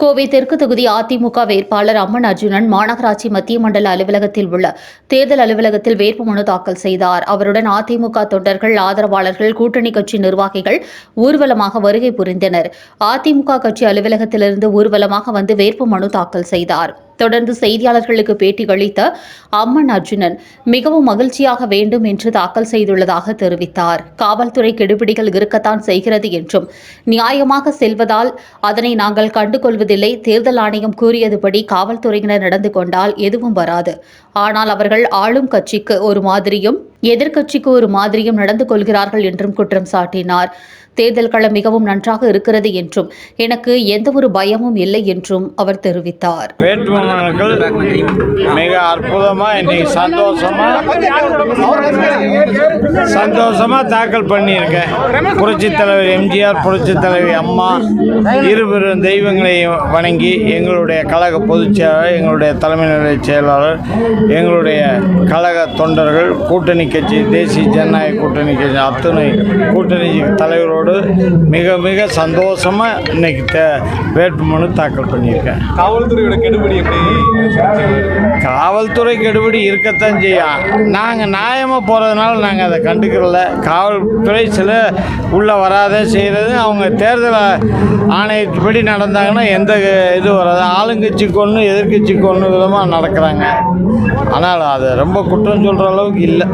கோவை தெற்கு தொகுதி அதிமுக வேட்பாளர் அம்மன் அர்ஜுனன் மாநகராட்சி மத்திய மண்டல அலுவலகத்தில் உள்ள தேர்தல் அலுவலகத்தில் வேட்புமனு தாக்கல் செய்தார். அவருடன் அதிமுக தொண்டர்கள், ஆதரவாளர்கள், கூட்டணி கட்சி நிர்வாகிகள் ஊர்வலமாக வருகை புரிந்தனர். அதிமுக கட்சி அலுவலகத்திலிருந்து ஊர்வலமாக வந்து வேட்புமனு தாக்கல் செய்தார். தொடர்ந்து செய்தியாளர்களுக்கு பேட்டியளித்த அம்மன் அர்ஜுனன் மிகவும் மகிழ்ச்சியாக வேண்டும் என்று தாக்கல் செய்துள்ளதாக தெரிவித்தார். காவல்துறை கெடுபிடிகள் இருக்கத்தான் செய்கிறது என்றும், நியாயமாக செல்வதால் அதனை நாங்கள் கண்டுகொள்வதில்லை. தேர்தல் ஆணையம் கூறியதுபடி காவல்துறையினர் நடந்து கொண்டால் எதுவும் வராது. ஆனால் அவர்கள் ஆளும் கட்சிக்கு ஒரு மாதிரியும் எதிர்க்கட்சிக்கு ஒரு மாதிரியும் நடந்து கொள்கிறார்கள் என்றும் குற்றம் சாட்டினார். தேர்தல் களம் மிகவும் நன்றாக இருக்கிறது என்றும், எனக்கு எந்த ஒரு பயமும் இல்லை என்றும் அவர் தெரிவித்தார். வேட்புமனுக்கள் மிக அற்புதமா இன்னைக்கு சந்தோஷமா தாக்கல் பண்ணியிருக்கேன். புரட்சித் தலைவர் எம்ஜிஆர், புரட்சித் தலைவி அம்மா இருவரும் தெய்வங்களை வணங்கி எங்களுடைய கழக பொதுச் செயலாளர், எங்களுடைய தலைமை நிலைய செயலாளர், எங்களுடைய கழக தொண்டர்கள், கூட்டணி கட்சி, தேசிய ஜனநாயக கூட்டணி கட்சி அத்துணை கூட்டணி தலைவரோடு மிக மிக சந்தோஷமா இன்னைக்கு வேட்புமனு தாக்கல் பண்ணியிருக்கேன். காவல்துறையோட கெடுபிடி எப்படி? காவல்துறை கெடுபிடி இருக்கத்தான் செய்யும். நாங்கள் நியாயமாக போகிறதுனால நாங்கள் அதை கண்டுக்கிறல. காவல்துறை சில உள்ளே வராத செய்கிறது, அவங்க தேர்தல் ஆணையப்படி நடந்தாங்கன்னா எந்த இது வராது. ஆளுங்கட்சிக்கு ஒன்று, எதிர்கட்சிக்கு ஒன்று விதமாக நடக்கிறாங்க. ஆனால் அது ரொம்ப குற்றம் சொல்கிற அளவுக்கு இல்லை.